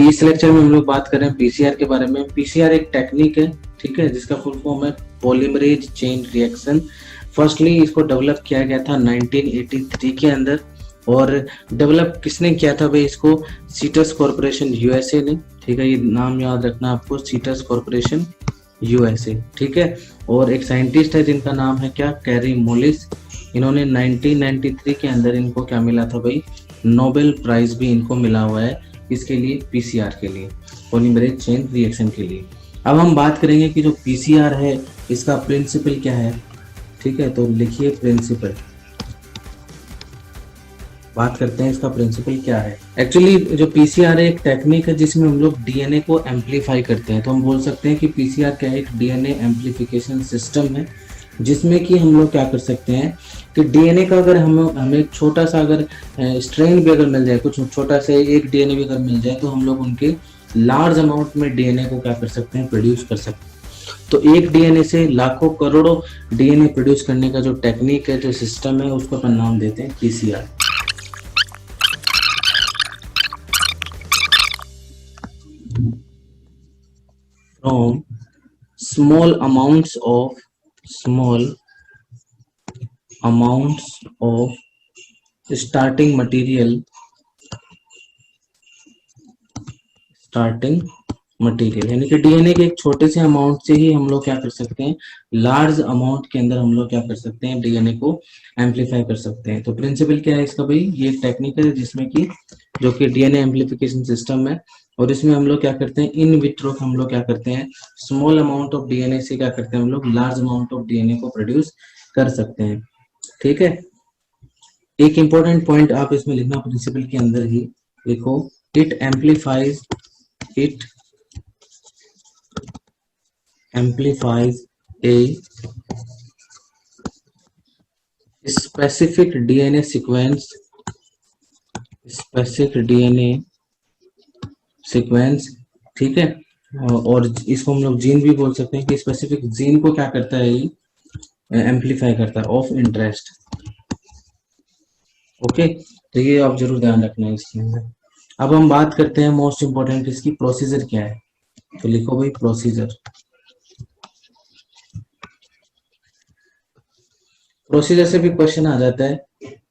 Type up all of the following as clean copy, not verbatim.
इस लेक्चर में हम लोग बात कर रहे हैं पीसीआर के बारे में। पीसीआर एक टेक्निक है, ठीक है, जिसका फुल फॉर्म है पॉलीमरेज चेन रिएक्शन। फर्स्टली इसको डेवलप किया गया था 1983 के अंदर, और डेवलप किसने किया था भाई इसको? सीटस कॉर्पोरेशन यूएसए ने, ठीक है, ये नाम याद रखना आपको, सीटस कॉर्पोरेशन यूएसए, ठीक है। और एक साइंटिस्ट है जिनका नाम है क्या? Carry mollies. इन्होंने 1993 के अंदर इनको क्या मिला था भाई? नोबेल प्राइज भी इनको मिला हुआ है, इसके लिए, पीसीआर के लिए, पॉलीमरेज चेन रिएक्शन के लिए। अब हम बात करेंगे कि जो पीसीआर है इसका प्रिंसिपल क्या है, ठीक है। तो लिखिए प्रिंसिपल, बात करते हैं इसका प्रिंसिपल क्या है। एक्चुअली जो पीसीआर है एक टेक्निक है जिसमें हम लोग डीएनए को एम्पलीफाई करते हैं। तो हम बोल सकते हैं कि पीसीआर क्या है? एक डीएनए एम्पलीफिकेशन सिस्टम है, जिसमें कि हम लोग क्या कर सकते हैं कि डीएनए का अगर हमें छोटा सा अगर स्ट्रेन भी अगर मिल जाए, कुछ छोटा सा एक डीएनए भी अगर मिल जाए, तो हम लोग उनके लार्ज अमाउंट में डीएनए को क्या कर सकते हैं? प्रोड्यूस कर सकते हैं। तो एक डीएनए से लाखों करोड़ों डीएनए प्रोड्यूस करने का जो टेक्निक है, जो सिस्टम है, उसको अपन नाम देते हैं PCR. From small amounts of starting material, यानी कि डीएनए के एक छोटे से अमाउंट से ही हम लोग क्या कर सकते हैं? लार्ज अमाउंट के अंदर हम लोग क्या कर सकते हैं? डीएनए को एम्पलीफाई कर सकते हैं। तो प्रिंसिपल क्या है इसका भाई? ये एक टेक्निक है जिसमें कि जो कि डीएनए एम्पलीफिकेशन सिस्टम है, और इसमें हम लोग क्या करते हैं? इन विट्रो हम लोग क्या करते हैं? स्मॉल अमाउंट ऑफ डीएनए से क्या करते हैं हम लोग? लार्ज अमाउंट ऑफ डीएनए को प्रोड्यूस कर सकते हैं, ठीक है। एक इंपॉर्टेंट पॉइंट आप इसमें लिखना, प्रिंसिपल के अंदर ही लिखो, it amplifies a specific DNA sequence, ठीक है। और इसको हम लोग जीन भी बोल सकते हैं कि स्पेसिफिक जीन को क्या करता है? ये एम्पलीफाई करता है, ऑफ इंटरेस्ट, ओके। तो ये आप जरूर ध्यान रखना है इसके अंदर। अब हम बात करते हैं मोस्ट इंपोर्टेंट, इसकी प्रोसीजर क्या है। तो लिखो भाई प्रोसीजर। प्रोसीजर से भी क्वेश्चन आ जाता है,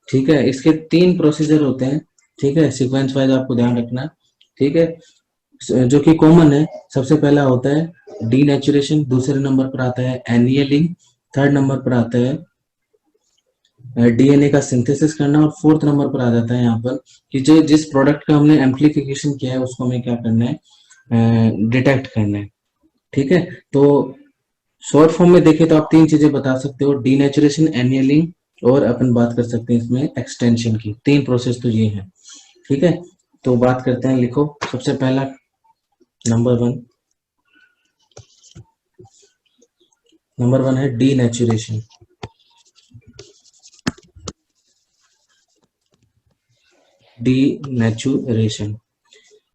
ठीक है। इसके 3 प्रोसीजर होते हैं, ठीक है, सीक्वेंस वाइज आपको ध्यान रखना, ठीक है, जो कि कॉमन है। सबसे पहला होता है डीनेचुरेशन, दूसरे नंबर पर आता है एनियलिंग, थर्ड नंबर पर आता है डीएनए का सिंथेसिस करना, और फोर्थ नंबर पर आ जाता है यहाँ पर कि जो जिस प्रोडक्ट का हमने एम्प्लीफिकेशन किया है उसको हमें क्या करना है? डिटेक्ट करना है, ठीक है। तो शॉर्ट फॉर्म में देखें तो आप 3 चीजें बता सकते हो, डीनेचुरेशन, एनियलिंग, और अपन बात कर सकते हैं इसमें एक्सटेंशन की। 3 प्रोसेस तो ये है, ठीक है। तो बात करते हैं, लिखो सबसे पहला नंबर वन है डीनेचुरेशन।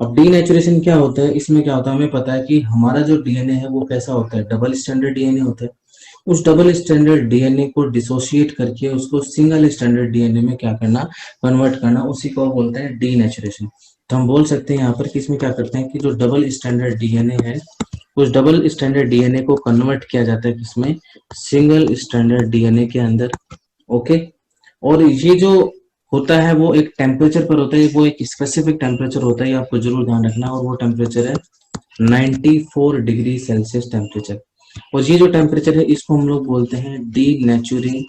अब डीनेचुरेशन क्या होता है? इसमें क्या होता है, हमें पता है कि हमारा जो डीएनए है वो कैसा होता है? डबल स्टैंडर्ड डीएनए होता है। उस डबल स्टैंडर्ड डीएनए को डिसोशिएट करके उसको सिंगल स्टैंडर्ड डीएनए में क्या करना? कन्वर्ट करना, उसी को बोलते हैं डीनेचुरेशन। तो हम बोल सकते हैं यहाँ पर कि इसमें क्या करते हैं कि जो डबल स्टैंडर्ड डीएनए है, उस डबल स्टैंडर्ड डीएनए को कन्वर्ट किया जाता है किसमें? सिंगल स्टैंडर्ड डीएनए के अंदर, ओके। और ये जो होता है वो एक टेम्परेचर पर होता है, वो एक स्पेसिफिक टेम्परेचर होता है, ये आपको जरूर ध्यान रखना। और वो टेम्परेचर है 94 डिग्री सेल्सियस टेम्परेचर। और ये जो टेम्परेचर है इसको हम लोग बोलते हैं डीनेचुरिंग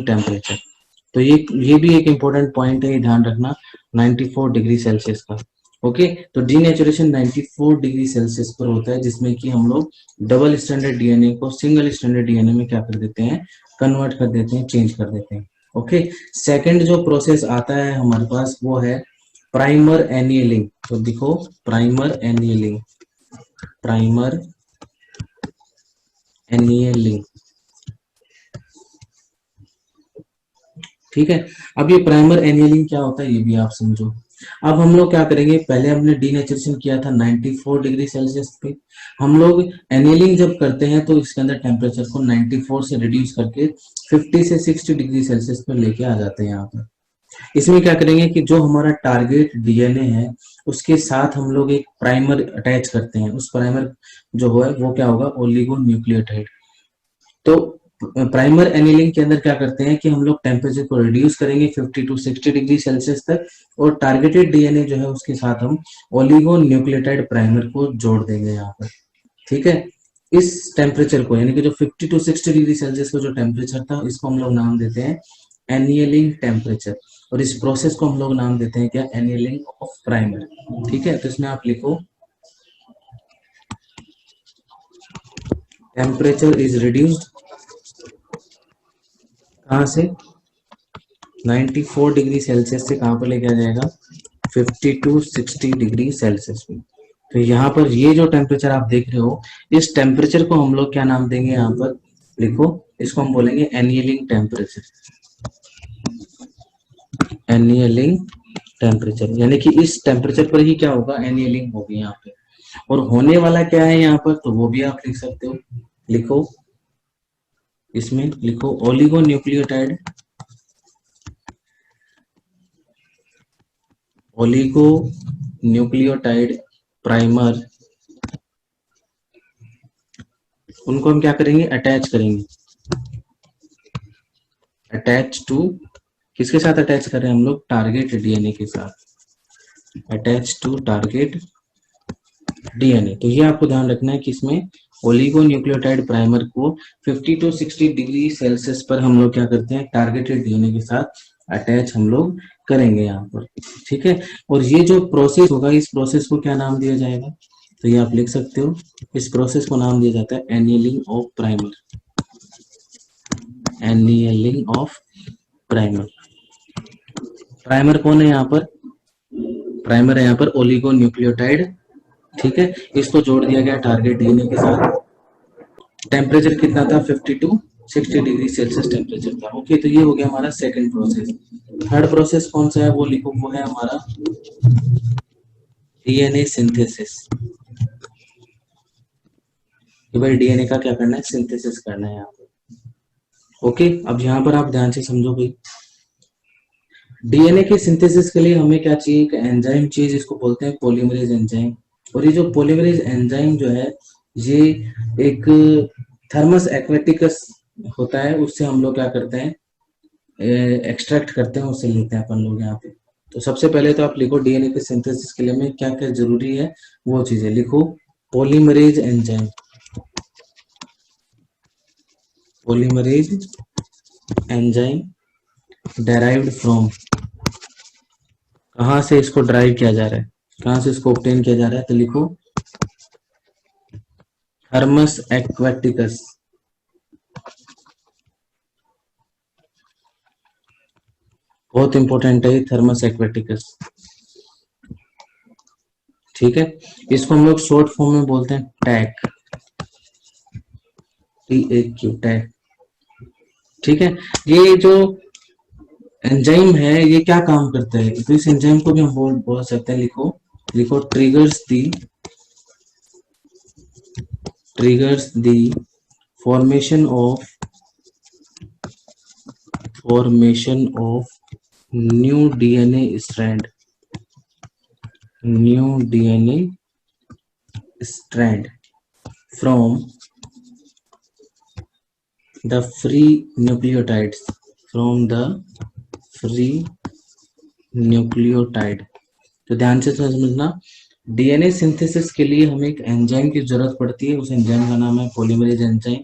टेम्परेचर। तो ये भी एक इंपॉर्टेंट पॉइंट है, ध्यान रखना, 94 डिग्री सेल्सियस का, ओके। तो डीनेचुरेशन 94 डिग्री सेल्सियस पर होता है, जिसमें कि हम लोग डबल स्टैंडर्ड डीएनए को सिंगल स्टैंडर्ड डीएनए में क्या कर देते हैं? कन्वर्ट कर देते हैं, चेंज कर देते हैं, ओके। सेकंड जो प्रोसेस आता है हमारे पास वो है प्राइमर एनियलिंग। तो देखो प्राइमर एनियलिंग, ठीक है। अब ये प्राइमर एनियलिंग क्या होता है ये भी आप समझो। अब हम लोग क्या करेंगे, पहले हमने डीनेचुरेशन किया था 94 डिग्री सेल्सियस पे। हम लोग एनियलिंग जब करते हैं तो इसके अंदर टेम्परेचर को 94 से रिड्यूस करके 50 से 60 डिग्री सेल्सियस पर लेके आ जाते हैं यहाँ पर, इसमें क्या करेंगे कि जो हमारा टारगेट डीएनए है उसके साथ हम लोग एक प्राइमर अटैच करते हैं। उस प्राइमर जो है वो क्या होगा, ओलिगो न्यूक्लियोटाइड। तो प्राइमर एनिलिंग के अंदर क्या करते हैं कि हम लोग टेम्परेचर को रिड्यूस करेंगे 50 टू 60 डिग्री सेल्सियस तक, और टारगेटेड डीएनए जो है उसके साथ हम ओलिगो न्यूक्लियोटाइड प्राइमर को जोड़ देंगे यहाँ पर। ठीक है, इस टेम्परेचर को यानी कि जो 50 टू 60 डिग्री सेल्सियस का जो टेम्परेचर था इसको हम लोग नाम देते हैं एनियलिंग टेम्परेचर, और इस प्रोसेस को हम लोग नाम देते हैं क्या, एनियलिंग ऑफ प्राइमर। ठीक है, तो इसमें आप लिखो टेम्परेचर इज रिड्यूस्ड, कहाँ से, 94 डिग्री सेल्सियस से कहाँ पर लेके आ जाएगा, 50 टू 60 डिग्री सेल्सियस में। तो यहाँ पर ये जो टेम्परेचर आप देख रहे हो, इस टेम्परेचर को हम लोग क्या नाम देंगे, यहाँ पर लिखो, इसको हम बोलेंगे एनियलिंग टेम्परेचर। एनियलिंग टेम्परेचर यानी कि इस टेम्परेचर पर ही क्या होगा, एनियलिंग होगी यहाँ पे। और होने वाला क्या है यहाँ पर, तो वो भी आप लिख सकते हो, लिखो, इसमें लिखो oligo nucleotide, oligo nucleotide primer, उनको हम क्या करेंगे, अटैच करेंगे, अटैच टू, किसके साथ अटैच कर रहे हैं हम लोग, टारगेट डीएनए के साथ, अटैच टू टारगेट डीएनए। तो ये आपको ध्यान रखना है कि इसमें ओलिगो न्यूक्लियोटाइड प्राइमर को 50 टू 60 डिग्री सेल्सियस पर हम लोग क्या करते हैं, टारगेटेड डीएनए के साथ अटैच हम लोग करेंगे यहाँ पर। ठीक है, और ये जो प्रोसेस होगा इस प्रोसेस को क्या नाम दिया जाएगा, तो ये आप लिख सकते हो, इस प्रोसेस को नाम दिया जाता है annealing of primer, annealing of primer. Primer कौन है यहाँ पर, प्राइमर है यहाँ पर ओलिगो न्यूक्लियोटाइड। ठीक है, इसको जोड़ दिया गया टारगेट डीएनए के साथ। टेम्परेचर कितना था, 50 टू 60 डिग्री सेल्सियस टेम्परेचर था। ओके, तो ये हो गया हमारा सेकंड प्रोसेस। थर्ड प्रोसेस कौन सा है वो लिखो, वो है हमारा डीएनए सिंथेसिस। भाई डीएनए का क्या करना है, सिंथेसिस करना है यहाँ पर। ओके, अब यहाँ पर आप ध्यान से समझो भाई, डीएनए के सिंथेसिस के लिए हमें क्या चाहिए, एक एंजाइम चाहिए जिसको बोलते हैं पॉलीमरेज एंजाइम। और ये जो पॉलीमरेज एंजाइम जो है ये एक थर्मस एक्वेटिकस होता है, उससे हम लोग क्या करते हैं, एक्सट्रैक्ट करते हैं, उससे लेते हैं अपन लोग यहाँ पे। तो सबसे पहले तो आप लिखो डीएनए के सिंथेसिस के लिए में क्या क्या जरूरी है वो चीजें लिखो, polymerase enzyme, polymerase enzyme derived from, कहाँ से इसको ड्राइव किया जा रहा है, कहाँ से इसको ऑब्टेन किया जा रहा है, तो लिखो थर्मस एक्वेटिकस। बहुत इंपॉर्टेंट है थर्मस एक्वेटिकस। ठीक है, इसको हम लोग शॉर्ट फॉर्म में बोलते हैं टैक, TAQ, टैक। ठीक है, ये जो एंजाइम है ये क्या काम करता है, तो इस एंजाइम को भी हम बोल सकते हैं, लिखो लिखो triggers the formation of new DNA strand, new DNA strand from the free nucleotides, from the free nucleotide. तो ध्यान से समझना, डीएनए सिंथेसिस के लिए हमें एक एंजाइम की जरूरत पड़ती है, उस एंजाइम का नाम है पॉलीमरेज एंजाइम।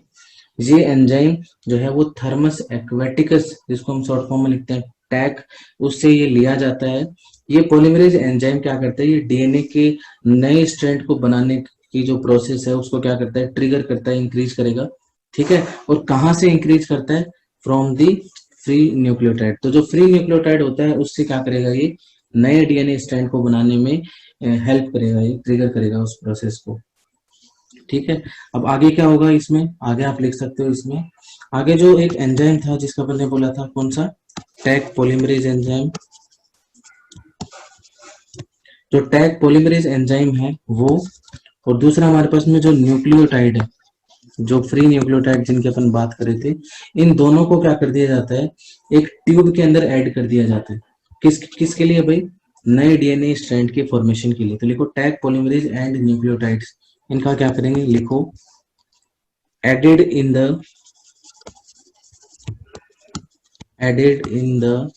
ये एंजाइम जो है वो थर्मस एक्वेटिकस, जिसको हम शॉर्ट फॉर्म में लिखते हैं टैक, उससे ये लिया जाता है। ये पॉलीमरेज एंजाइम क्या करता है, ये डीएनए के नए स्ट्रैंड को बनाने की जो प्रोसेस है उसको क्या करता है, ट्रिगर करता है, इंक्रीज करेगा। ठीक है, और कहाँ से इंक्रीज करता है, फ्रॉम दी फ्री न्यूक्लियोटाइड। तो जो फ्री न्यूक्लियोटाइड होता है उससे क्या करेगा, ये नए डीएनए स्ट्रैंड को बनाने में हेल्प करेगा, ये ट्रिगर करेगा उस प्रोसेस को। ठीक है, अब आगे क्या होगा इसमें, आगे आप लिख सकते हो इसमें, आगे जो एक एंजाइम था जिसका मैंने बोला था कौन सा, टैग पॉलीमरेज एंजाइम। जो टैग पॉलीमरेज एंजाइम है वो, और दूसरा हमारे पास में जो न्यूक्लियोटाइड है, जो फ्री न्यूक्लियोटाइड जिनकी अपन बात कर रहे थे, इन दोनों को क्या कर दिया जाता है, एक ट्यूब के अंदर ऐड कर दिया जाता है। किसके लिए भाई? नए डीएनए स्ट्रैंड के फॉर्मेशन के लिए। तो लिखो टैग पॉलीमरेज एंड न्यूक्लियोटाइड्स, इनका क्या करेंगे, लिखो added in the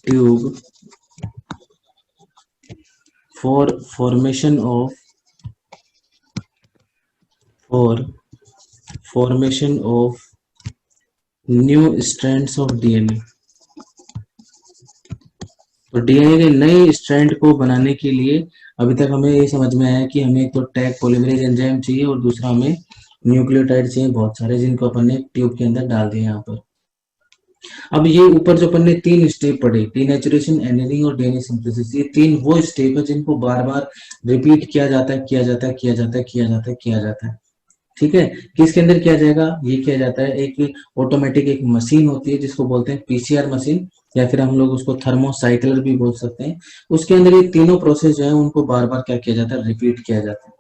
tube for formation of new strands of DNA। तो डीएनए के नए स्ट्रैंड को बनाने के लिए अभी तक हमें ये समझ में आया कि हमें एक तो टैग पॉलीमरेज एंजाइम चाहिए और दूसरा हमें न्यूक्लियोटाइड चाहिए बहुत सारे, जिनको अपन ने ट्यूब के अंदर डाल दिए यहाँ पर। अब ये ऊपर जो अपन ने 3 स्टेप पढ़े, डीनेचुरेशन, एनीलिंग और डीएनए सिंथेसिस, ये 3 वो स्टेप है जिनको बार बार रिपीट किया जाता है, किया जाता है, किया जाता है, किया जाता है, किया जाता है। ठीक है, किसके अंदर किया जाएगा, ये किया जाता है एक ऑटोमेटिक एक मशीन होती है जिसको बोलते हैं पीसीआर मशीन, या फिर हम लोग उसको थर्मोसाइक्लर भी बोल सकते हैं। उसके अंदर ये तीनों प्रोसेस जो है उनको बार बार क्या किया जाता है, रिपीट किया जाता है।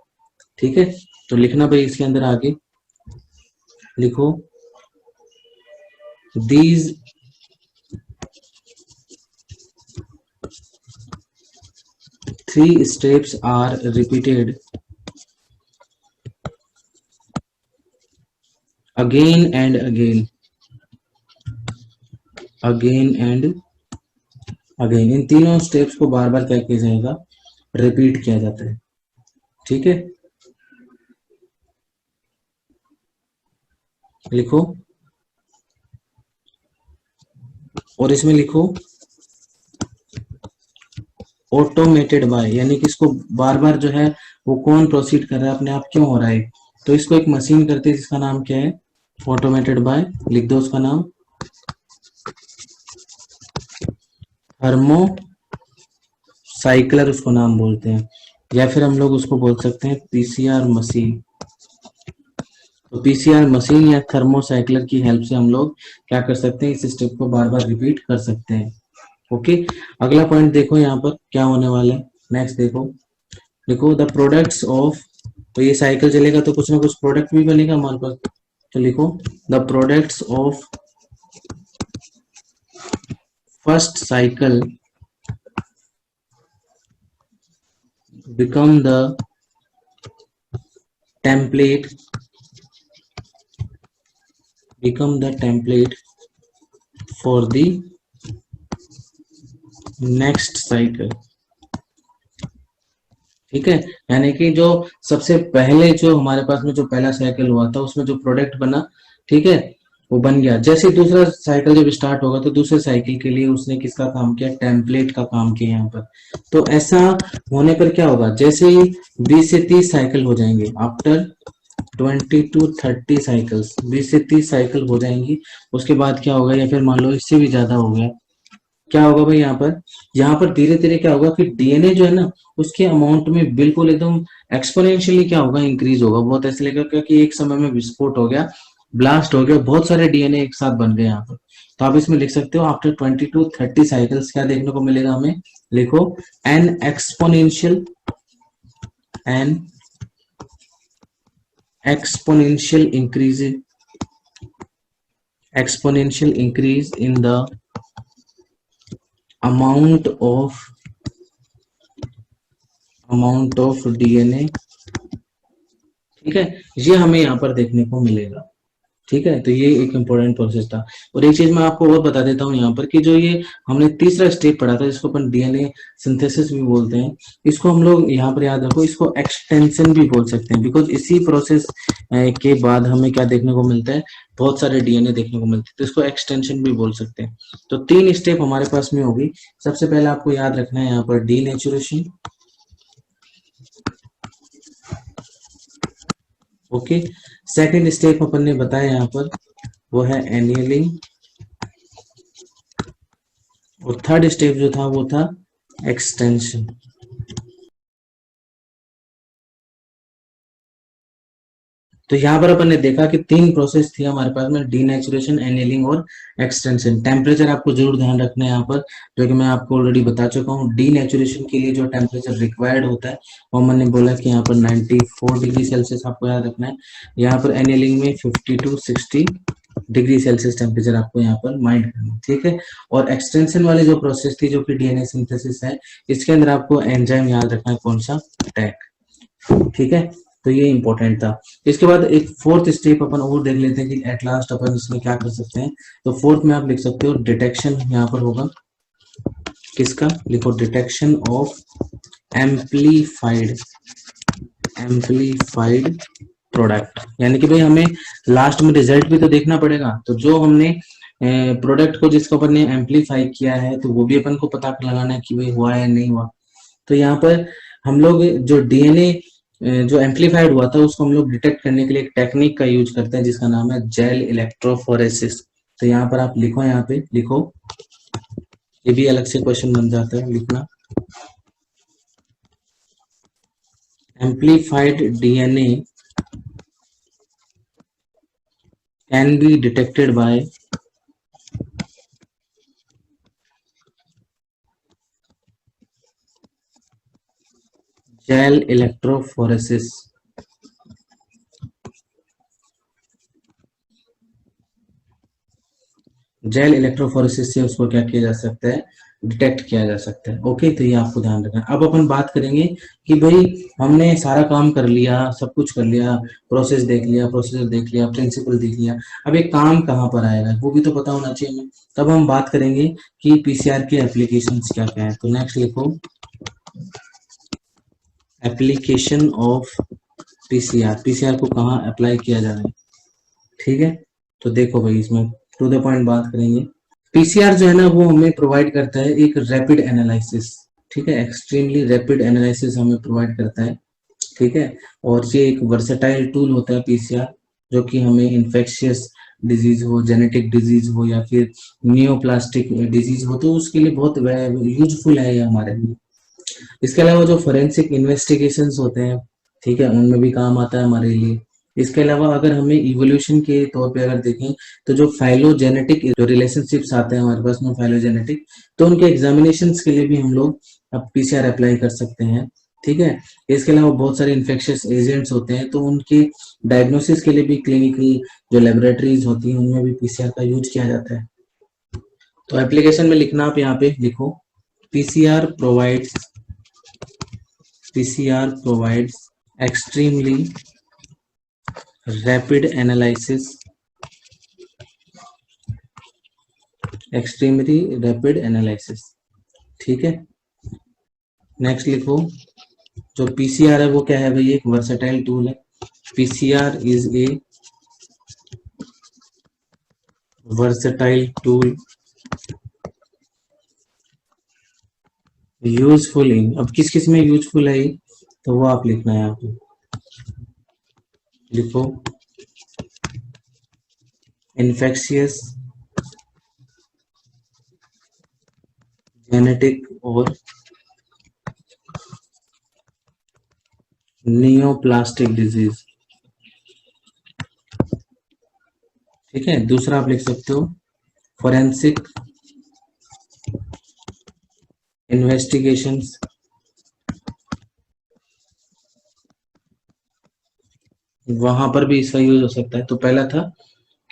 ठीक है, तो लिखना भाई इसके अंदर आगे लिखो, these 3 steps are repeated again and again, इन तीनों स्टेप्स को बार बार क्या किया जाएगा, रिपीट किया जाता है। ठीक है, लिखो और इसमें लिखो ऑटोमेटेड बाय, यानी कि इसको बार बार जो है वो कौन प्रोसीड कर रहा है, अपने आप क्यों हो रहा है। तो इसको एक मशीन करती है जिसका नाम क्या है, ऑटोमेटेड बाय, लिख दो उसका नाम थर्मोसाइक्लर, उसको नाम बोलते हैं, या फिर हम लोग उसको बोल सकते हैं पीसीआर मशीन। तो पीसीआर मशीन या थर्मोसाइक्लर की हेल्प से हम लोग क्या कर सकते हैं, इस स्टेप को बार बार रिपीट कर सकते हैं। ओके, अगला पॉइंट देखो यहाँ पर क्या होने वाला है, नेक्स्ट देखो द प्रोडक्ट्स ऑफ, तो ये साइकिल चलेगा तो कुछ ना कुछ प्रोडक्ट भी बनेगा हमारे पास। तो लिखो the products of first cycle become the template for the next cycle। ठीक है, यानी कि जो सबसे पहले जो हमारे पास में जो पहला साइकिल हुआ था उसमें जो प्रोडक्ट बना, ठीक है, वो बन गया। जैसे दूसरा साइकिल जब स्टार्ट होगा तो दूसरे साइकिल के लिए उसने किसका काम किया, टेम्पलेट का काम किया यहाँ पर। तो ऐसा होने पर क्या होगा, जैसे ही 20 से 30 साइकिल हो जाएंगे, आफ्टर 20 to 30 साइकिल्स, 20 से 30 साइकिल हो जाएंगी, उसके बाद क्या होगा, या फिर मान लो इससे भी ज्यादा हो गया, क्या होगा भाई यहाँ पर धीरे धीरे क्या होगा कि डीएनए जो है ना उसके अमाउंट में बिल्कुल एकदम एक्सपोनेंशियली क्या होगा, इंक्रीज होगा। बहुत ऐसे लगेगा कि एक समय में विस्फोट हो गया, ब्लास्ट हो गया, बहुत सारे डीएनए एक साथ बन गए यहाँ पर। तो आप इसमें लिख सकते हो आफ्टर 20 to 30 साइकिल्स क्या देखने को मिलेगा हमें, लिखो N exponential increase in the amount of DNA। ठीक है, ये हमें यहाँ पर देखने को मिलेगा। ठीक है, तो ये एक इंपॉर्टेंट प्रोसेस था। और एक चीज मैं आपको और बता देता हूँ यहाँ पर कि जो ये हमने तीसरा स्टेप पढ़ा था जिसको अपन डीएनए सिंथेसिस भी बोलते हैं, इसको हम लोग यहाँ पर याद रखो, इसको एक्सटेंशन भी बोल सकते हैं, बिकॉज इसी प्रोसेस के बाद हमें क्या देखने को मिलता है, बहुत सारे डीएनए देखने को मिलते हैं, तो इसको एक्सटेंशन भी बोल सकते हैं। तो 3 स्टेप हमारे पास में होगी। सबसे पहले आपको याद रखना है यहाँ पर डीनेचुरेशन, ओके। सेकंड स्टेप अपन ने बताया यहाँ पर वो है एनियलिंग, और थर्ड स्टेप जो था वो था एक्सटेंशन। तो यहाँ पर अपन ने देखा कि 3 प्रोसेस थी हमारे पास में, डीनेचुरेशन, एनियलिंग और एक्सटेंशन। टेम्परेचर आपको जरूर ध्यान रखना है यहाँ पर, जो कि मैं आपको ऑलरेडी बता चुका हूँ। डीनेचुरेशन के लिए जो टेम्परेचर रिक्वायर्ड होता है वो मैंने बोला कि यहाँ पर 94 डिग्री सेल्सियस आपको याद रखना है। यहाँ पर एनियलिंग में 50 to 60 डिग्री सेल्सियस टेम्परेचर आपको यहाँ पर माइंड करना, ठीक है। और एक्सटेंशन वाली जो प्रोसेस थी जो कि डीएनए सिंथेसिस है, इसके अंदर आपको एंजाइम याद रखना है, कौन सा, टैक, ठीक है। तो ये इंपॉर्टेंट था। इसके बाद एक फोर्थ स्टेप अपन और देख लेते हैं कि एट लास्ट अपन इसमें क्या कर सकते हैं। तो फोर्थ में आप लिख सकते हो डिटेक्शन, यहाँ पर होगा किसका, लिखो detection of amplified, amplified product. यानी कि भाई हमें लास्ट में रिजल्ट भी तो देखना पड़ेगा, तो जो हमने प्रोडक्ट को जिसको अपन ने एम्पलीफाई किया है तो वो भी अपन को पता लगाना है कि भाई हुआ है नहीं हुआ। तो यहाँ पर हम लोग जो डीएनए जो एम्पलीफाइड हुआ था उसको हम लोग डिटेक्ट करने के लिए एक टेक्निक का यूज करते हैं जिसका नाम है जेल इलेक्ट्रोफोरेसिस। तो यहाँ पर आप लिखो, यहाँ पे लिखो, ये भी अलग से क्वेश्चन बन जाता है लिखना। Amplified DNA can be detected by gel electrophoresis. Gel electrophoresis से उसको क्या किया जा सकता है, डिटेक्ट किया जा सकता है। ओके, तो ये आपको ध्यान रखना। अब अपन बात करेंगे कि भाई हमने सारा काम कर लिया, सब कुछ कर लिया, प्रोसेस देख लिया, प्रोसीजर देख लिया, प्रिंसिपल देख लिया, अब एक काम कहाँ पर आएगा वो भी तो पता होना चाहिए हमें। तब हम बात करेंगे कि पीसीआर के एप्लीकेशंस क्या क्या है। तो नेक्स्ट लिखो एप्लीकेशन ऑफ पीसीआर, पीसीआर को कहाँ अप्लाई किया जा रहा है, ठीक है। तो देखो भाई इसमें टू द पॉइंट बात करेंगे। पीसीआर जो है ना वो हमें प्रोवाइड करता है एक रैपिड एनालिसिस, ठीक है, एक्सट्रीमली रैपिड एनालिसिस हमें प्रोवाइड करता है, ठीक है। और ये एक वर्सेटाइल टूल होता है पीसीआर, जो कि हमें इन्फेक्शियस डिजीज हो, जेनेटिक डिजीज हो या फिर नियोप्लास्टिक डिजीज हो तो उसके लिए बहुत यूजफुल है ये हमारे लिए। इसके अलावा जो फोरेंसिक इन्वेस्टिगेशंस होते हैं, ठीक है, उनमें भी काम आता है हमारे लिए। इसके अलावा अगर हमें इवोल्यूशन के तौर पे अगर देखें तो जो फाइलोजेनेटिक जो रिलेशनशिप्स आते हैं हमारे पास में फाइलोजेनेटिक, तो उनके एग्जामिनेशन के लिए भी हम लोग अब पीसीआर अप्लाई कर सकते हैं, ठीक है। इसके अलावा बहुत सारे इन्फेक्शियस एजेंट्स होते हैं तो उनके डायग्नोसिस के लिए भी क्लिनिकल जो लेबोरेटरीज होती हैं उनमें भी पीसीआर का यूज किया जाता है। तो एप्लीकेशन में लिखना, आप यहाँ पे लिखो PCR provides, PCR provides extremely rapid analysis, extremely rapid analysis, ठीक है। नेक्स्ट लिखो जो पीसीआर है वो क्या है भाई, एक वर्सेटाइल टूल है। PCR is a versatile tool useful in, अब किस किस में यूजफुल है ये, तो वो आप लिखना है यहाँ पे, लिखो इन्फेक्शियस, जेनेटिक और नियोप्लास्टिक डिजीज, ठीक है। दूसरा आप लिख सकते हो फोरेंसिक इन्वेस्टिगेशंस, वहां पर भी इसका यूज हो सकता है। तो पहला था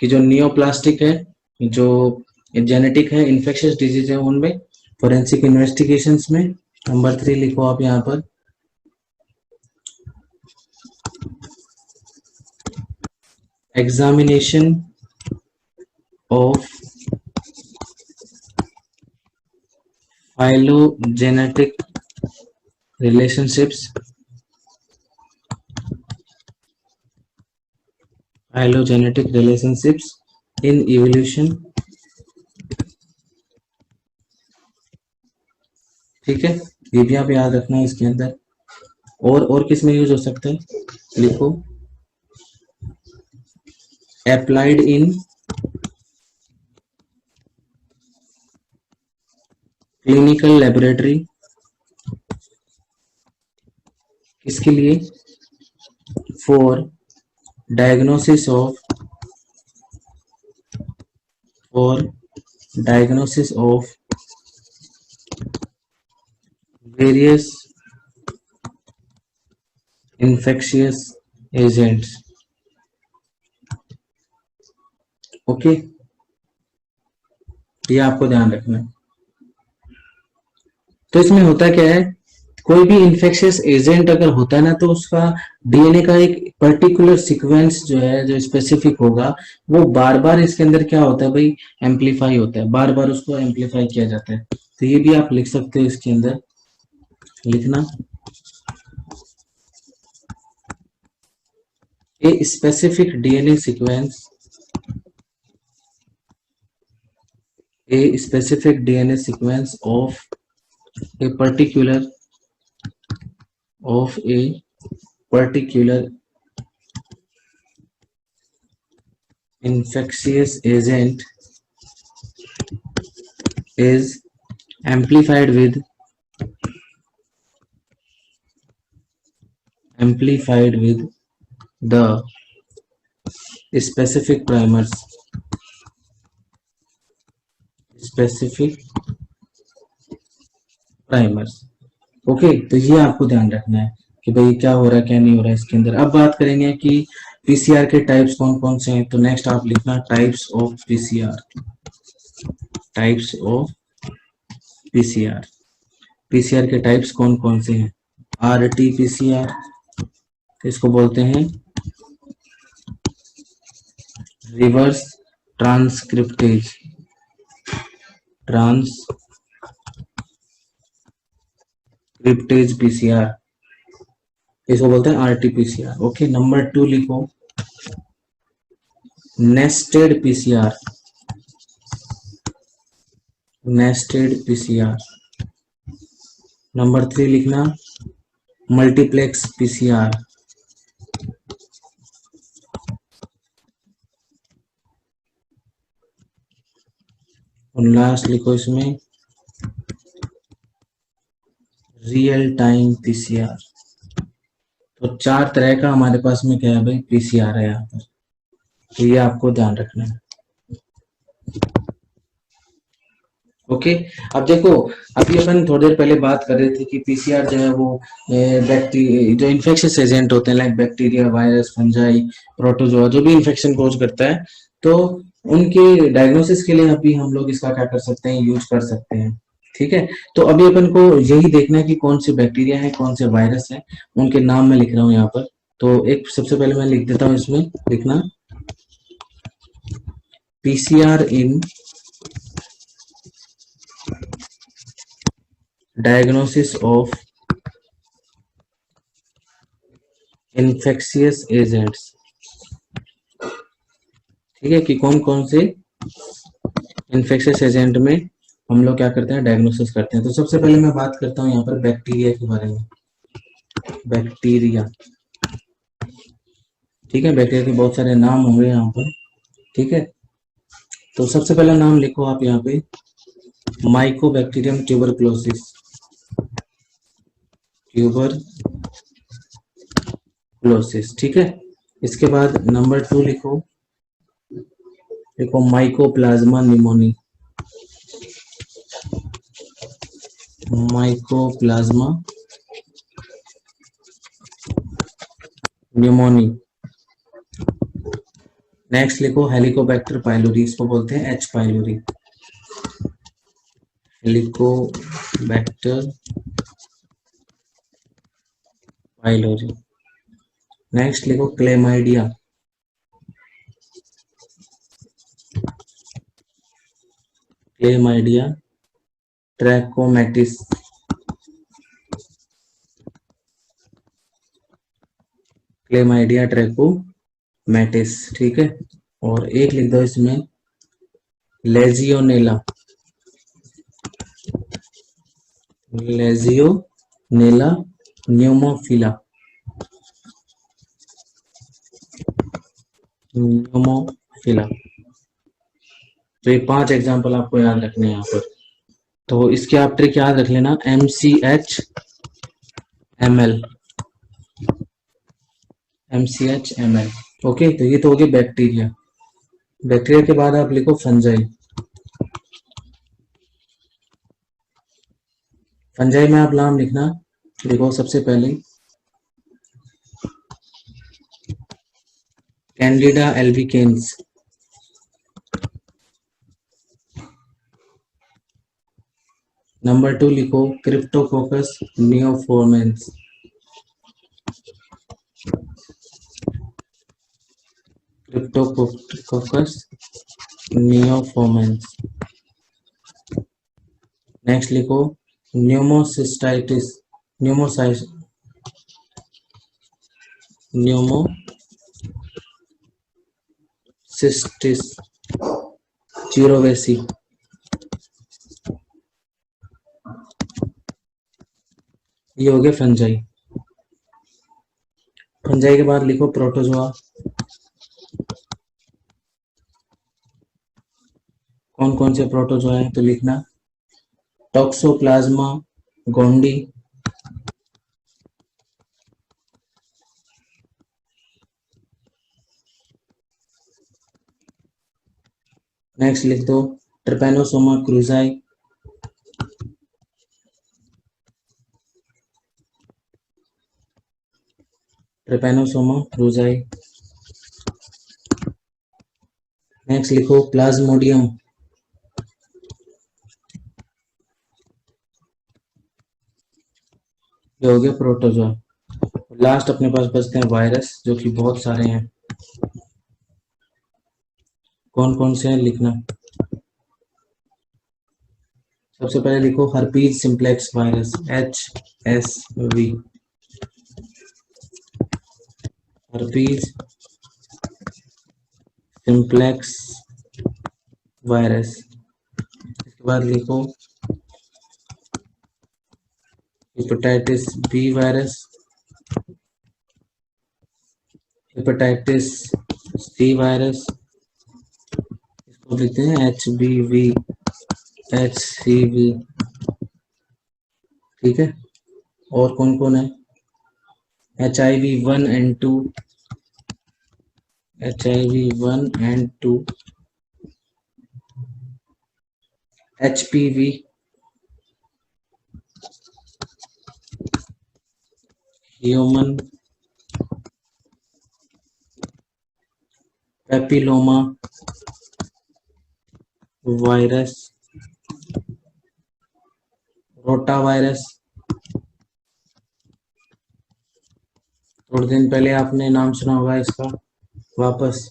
कि जो नियोप्लास्टिक है, जो जेनेटिक है, इन्फेक्शियस डिजीज है, उनमें फोरेंसिक इन्वेस्टिगेशंस में। नंबर 3 लिखो आप यहाँ पर examination of phylogenetic relationships, phylogenetic relationships in evolution, ठीक है। ये भी आप याद रखना है इसके अंदर। और किस में यूज हो सकता है, लिखो अप्लाइड इन क्लिनिकल लेबोरेटरी, किसके लिए, for diagnosis of, for diagnosis of various infectious agents okay, ये आपको ध्यान रखना है। तो इसमें होता क्या है, कोई भी इन्फेक्शियस एजेंट अगर होता है ना, तो उसका डीएनए का एक पर्टिकुलर सीक्वेंस जो है, जो स्पेसिफिक होगा, वो बार बार इसके अंदर क्या होता है भाई, एम्पलीफाई होता है, बार बार उसको एम्पलीफाई किया जाता है। तो ये भी आप लिख सकते हो इसके अंदर, लिखना a specific DNA sequence, a specific DNA sequence a particular of a particular infectious agent is amplified with the specific primers, specific primers। Okay, तो ये आपको ध्यान रखना है कि भाई क्या हो रहा है क्या नहीं हो रहा है इसके अंदर। अब बात करेंगे कि पीसीआर के टाइप्स कौन कौन से हैं, तो नेक्स्ट आप लिखना types of PCR, types of PCR. PCR के टाइप्स कौन कौन से हैं, आरटी पीसीआर, इसको बोलते हैं रिवर्स ट्रांसक्रिप्टेज, ट्रांसक्रिप्टेज पीसीआर, इसको बोलते हैं आरटीपीसीआर। ओके, नंबर 2 लिखो nested PCR, nested PCR. Number 3 लिखना मल्टीप्लेक्स पीसीआर। और लास्ट लिखो इसमें रियल टाइम पीसीआर। तो 4 तरह का हमारे पास में क्या है भाई, पीसीआर है यहाँ पर, तो ये आपको ध्यान रखना है। ओके, अब देखो, अभी अपन थोड़ी देर पहले बात कर रहे थे कि पीसीआर जो है वो बैक्टीरिया, जो इन्फेक्शियस एजेंट होते हैं like bacteria, virus, fungi, protozoa, जो भी इन्फेक्शन कोज करता है, तो उनके डायग्नोसिस के लिए अभी हम लोग इसका क्या कर सकते हैं, यूज कर सकते हैं। ठीक है, तो अभी अपन को यही देखना है कि कौन से बैक्टीरिया है, कौन से वायरस है, उनके नाम मैं लिख रहा हूँ यहाँ पर। तो एक सबसे पहले मैं लिख देता हूँ, इसमें लिखना PCR in diagnosis of infectious agents. ठीक है, कि कौन कौन से इन्फेक्शियस एजेंट में हम लोग क्या करते हैं, डायग्नोसिस करते हैं। तो सबसे पहले मैं बात करता हूँ यहाँ पर बैक्टीरिया के बारे में, बैक्टीरिया। ठीक है, बैक्टीरिया के बहुत सारे नाम होंगे यहाँ पर। ठीक है, तो सबसे पहला नाम लिखो आप यहाँ पे माइकोबैक्टीरियम ट्यूबरक्लोसिस, ट्यूबरक्लोसिस। ठीक है, इसके बाद नंबर 2 लिखो, देखो mycoplasma pneumoniae, mycoplasma pneumoniae. Next लिखो हेलिकोबैक्टर पाइलोरी, इसको बोलते हैं H pylori, helicobacter pylori. Next लिखो chlamydia, chlamydia trachomatis, chlamydia trachomatis. ठीक है, और एक लिख दो इसमें लेजियोनेला, लेजियोनेला न्यूमोफिला, न्यूमोफिला। तो ये 5 एग्जाम्पल आपको याद रखने हैं यहाँ पर। तो इसके आप ट्रिक याद रख लेना, MCH-ML, MCH-ML। ओके, तो ये तो हो गया बैक्टीरिया। बैक्टीरिया के बाद आप लिखो फंजाई। फंजाई में आप नाम लिखना, देखो सबसे पहले कैंडिडा एल्बिकेन्स, नंबर 2 लिखो क्रिप्टोकोकस नियोफोर्मेंस। क्रिप्टोकोकस नियोफोर्मेंस। नेक्स्ट लिखो न्यूमोसिस्टाइटिस न्यूमोसाइस न्यूमोसिस्टिस चिरोवेसी। ये हो गया फंजाई। फंजाई के बाद लिखो प्रोटोजोआ। कौन कौन से प्रोटोजोआ है तो लिखना टॉक्सोप्लाज्मा गोंडी, नेक्स्ट लिख दो ट्रिपैनोसोमा क्रूजाई, ट्रिपैनोसोमा क्रूजाई। नेक्स्ट लिखो प्लाज्मोडियम, ये हो गया प्रोटोजोआ। लास्ट अपने पास बचते हैं वायरस, जो कि बहुत सारे हैं। कौन कौन से हैं लिखना। सबसे पहले लिखो herpes simplex virus HSV, herpes simplex virus. इसके बाद लिखो hepatitis B virus, hepatitis C virus, इसको लिखते हैं HBV HCV। ठीक है, और कौन कौन है HIV 1 and 2, HIV 1 and 2, HPV, human papilloma virus, rota virus. थोड़े दिन पहले आपने नाम सुना होगा इसका वापस,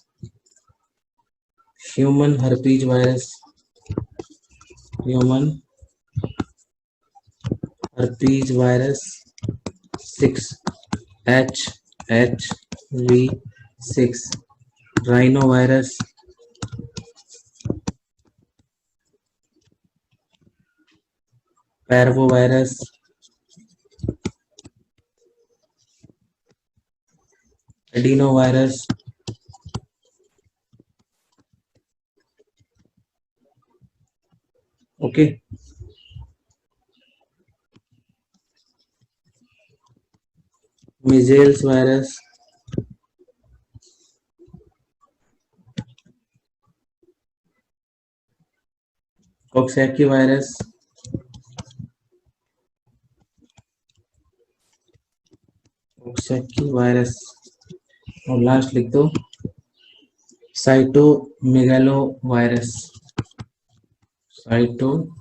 human herpes virus, human herpes virus 6 HHV6, rhino virus, parvo virus, adeno virus, okay. Measles virus, coxsackie virus, coxsackie virus, और लास्ट लिख दो साइटोमेगालो वायरस, साइटोमेगालो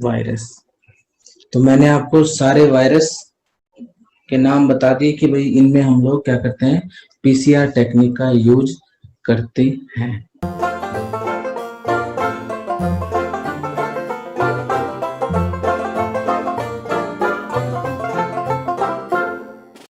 वायरस। तो मैंने आपको सारे वायरस के नाम बता दिए कि भाई इनमें हम लोग क्या करते हैं, PCR टेक्निक का यूज करते हैं।